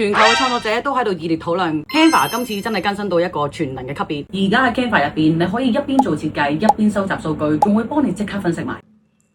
全球嘅創作者都喺度熱烈討論 Canva 今次真係更新到一個全能嘅級別。而家喺 Canva 入邊，你可以一邊做設計，一邊收集數據，仲會幫你即刻分析埋。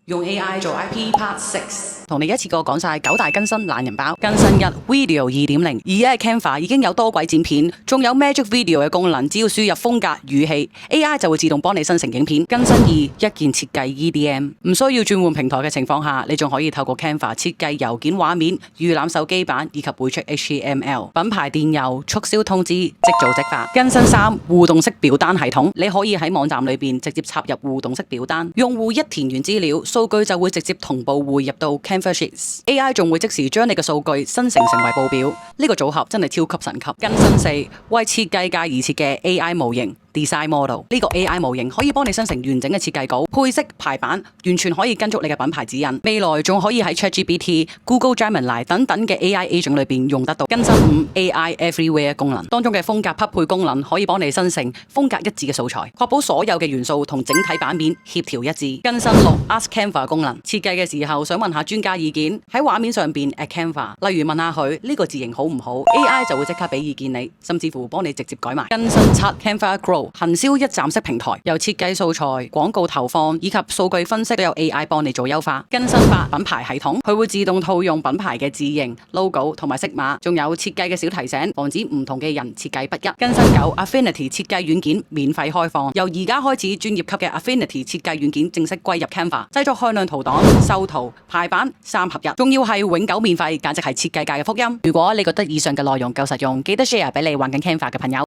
用 AI 做 IP Part 6，同你一次過講晒9大更新懶人包。更新1 Video 2.0，而家嘅 Canva 已經有多軌剪片，仲有 Magic Video 嘅功能，只要輸入風格語氣 ，AI 就會自動幫你生成影片。更新2一鍵設計 EDM， 唔需要轉換平台嘅情況下，你仲可以透過 Canva 設計郵件畫面、預覽手機版以及繪出 HTML、品牌電郵、促銷通知，即做即發。更新3互動式表單系統，你可以喺網站裏邊直接插入互動式表單，用戶一填完資料，數據就會直接同步匯入到 Canva Sheets，AI 仲會即時將你嘅數據生成為報表。呢個組合真係超級神級。更新4為設計界而設嘅 AI 模型。Design Model 呢個 AI 模型可以幫你生成完整嘅設計稿、配色、排版，完全可以跟足你嘅品牌指引。未來仲可以喺 ChatGPT、Google Gemini 等等嘅 AI agent 裏邊用得到。更新5 AI Everywhere 功能當中嘅風格匹配功能可以幫你生成風格一致嘅素材，確保所有嘅元素同整體版面協調一致。更新6 Ask Canva 功能，設計嘅時候想問下專家意見，喺畫面上邊 at Canva， 例如問下佢呢個字型好唔好 ，AI 就會即刻俾意見你，甚至乎幫你直接改埋。更新7 Canva Grow。行銷一站式平台，由設計素材、廣告投放以及數據分析都有 AI 幫你做優化。更新8品牌系統，佢會自動套用品牌嘅字型、logo 同埋色碼，仲有設計嘅小提醒，防止唔同嘅人設計不一。更新9 Affinity 設計軟件免費開放，由而家開始專業級嘅 Affinity 設計軟件正式歸入 Canva， 製作向量圖檔、修圖、排版3合一，仲要係永久免費，簡直係設計界嘅福音。如果你覺得以上嘅內容夠實用，記得 share 俾你玩緊 Canva 嘅朋友。